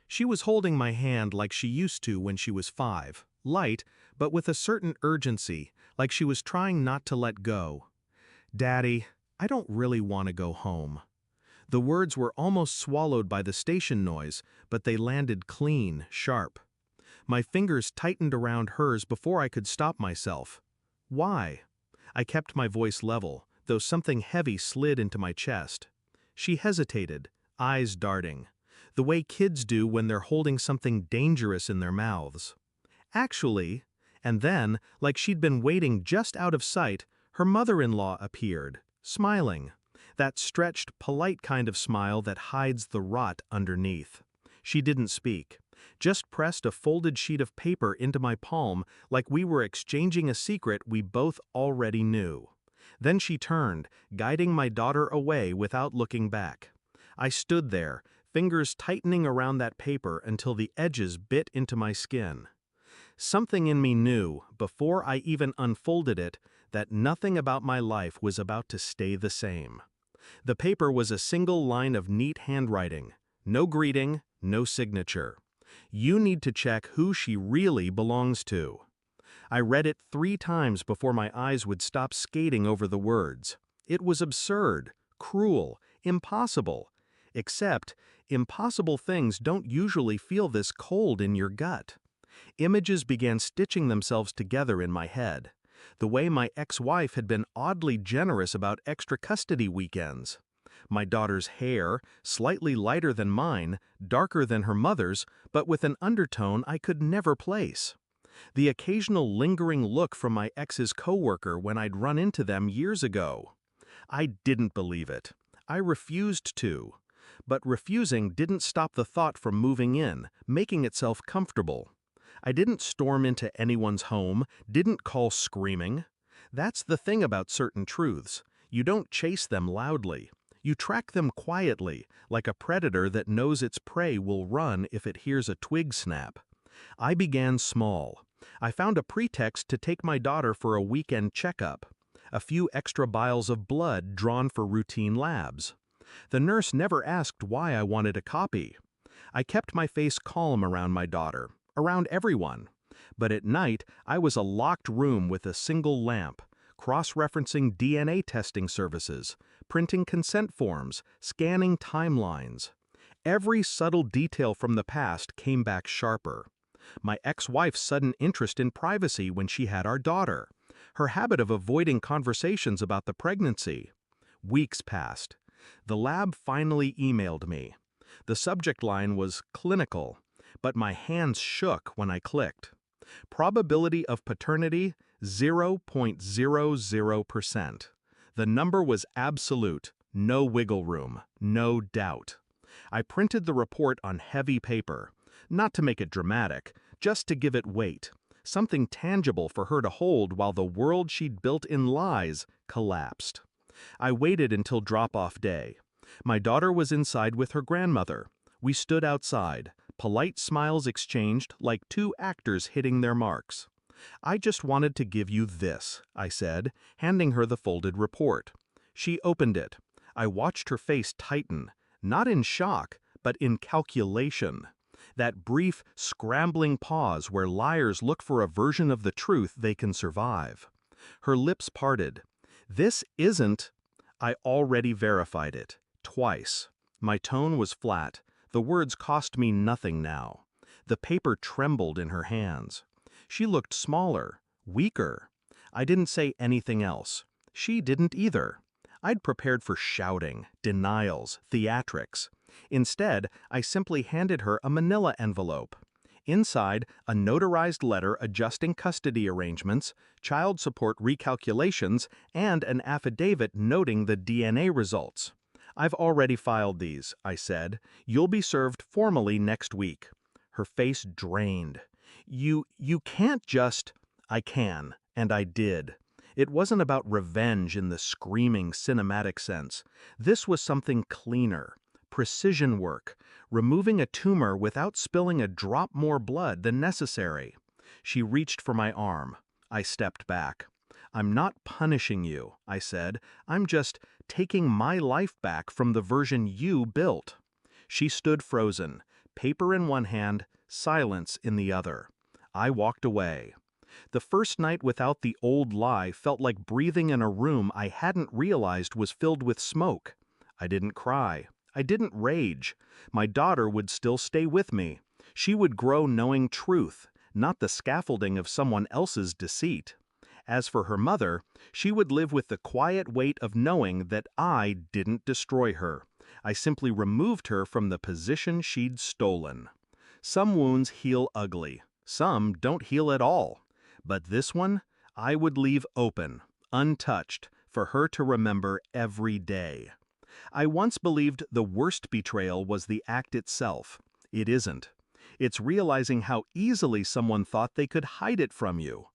She was holding my hand like she used to when she was 5, light, but with a certain urgency, like she was trying not to let go. "Daddy, I don't really want to go home." The words were almost swallowed by the station noise, but they landed clean, sharp. My fingers tightened around hers before I could stop myself. "Why?" I kept my voice level, though something heavy slid into my chest. She hesitated, eyes darting, the way kids do when they're holding something dangerous in their mouths. "Actually," and then, like she'd been waiting just out of sight, her mother-in-law appeared, smiling. That stretched, polite kind of smile that hides the rot underneath. She didn't speak, just pressed a folded sheet of paper into my palm like we were exchanging a secret we both already knew. Then she turned, guiding my daughter away without looking back. I stood there, fingers tightening around that paper until the edges bit into my skin. Something in me knew, before I even unfolded it, that nothing about my life was about to stay the same. The paper was a single line of neat handwriting. No greeting, no signature. "You need to check who she really belongs to." I read it 3 times before my eyes would stop skating over the words. It was absurd, cruel, impossible. Except, impossible things don't usually feel this cold in your gut. Images began stitching themselves together in my head. The way my ex-wife had been oddly generous about extra custody weekends. My daughter's hair, slightly lighter than mine, darker than her mother's, but with an undertone I could never place. The occasional lingering look from my ex's coworker when I'd run into them years ago. I didn't believe it. I refused to. But refusing didn't stop the thought from moving in, making itself comfortable. I didn't storm into anyone's home, didn't call screaming. That's the thing about certain truths. You don't chase them loudly. You track them quietly, like a predator that knows its prey will run if it hears a twig snap. I began small. I found a pretext to take my daughter for a weekend checkup. A few extra vials of blood drawn for routine labs. The nurse never asked why I wanted a copy. I kept my face calm around my daughter, around everyone. But at night, I was a locked room with a single lamp, cross-referencing DNA testing services, printing consent forms, scanning timelines. Every subtle detail from the past came back sharper. My ex-wife's sudden interest in privacy when she had our daughter. Her habit of avoiding conversations about the pregnancy. Weeks passed. The lab finally emailed me. The subject line was clinical, but my hands shook when I clicked. Probability of paternity, 0.00%. The number was absolute, no wiggle room, no doubt. I printed the report on heavy paper, not to make it dramatic, just to give it weight, something tangible for her to hold while the world she'd built in lies collapsed. I waited until drop-off day. My daughter was inside with her grandmother. We stood outside, polite smiles exchanged like 2 actors hitting their marks. "I just wanted to give you this," I said, handing her the folded report. She opened it. I watched her face tighten, not in shock, but in calculation. That brief, scrambling pause where liars look for a version of the truth they can survive. Her lips parted. "This isn't—" I already verified it. Twice. My tone was flat. The words cost me nothing now. The paper trembled in her hands. She looked smaller, weaker. I didn't say anything else. She didn't either. I'd prepared for shouting, denials, theatrics. Instead, I simply handed her a manila envelope. Inside, a notarized letter adjusting custody arrangements, child support recalculations, and an affidavit noting the DNA results. "I've already filed these," I said. "You'll be served formally next week." Her face drained. You can't just—" "I can, and I did." It wasn't about revenge in the screaming cinematic sense. This was something cleaner. Precision work, removing a tumor without spilling a drop more blood than necessary. She reached for my arm. I stepped back. "I'm not punishing you," I said. "I'm just taking my life back from the version you built." She stood frozen, paper in one hand, silence in the other. I walked away. The first night without the old lie felt like breathing in a room I hadn't realized was filled with smoke. I didn't cry. I didn't rage. My daughter would still stay with me. She would grow knowing truth, not the scaffolding of someone else's deceit. As for her mother, she would live with the quiet weight of knowing that I didn't destroy her. I simply removed her from the position she'd stolen. Some wounds heal ugly. Some don't heal at all. But this one, I would leave open, untouched, for her to remember every day. I once believed the worst betrayal was the act itself. It isn't. It's realizing how easily someone thought they could hide it from you.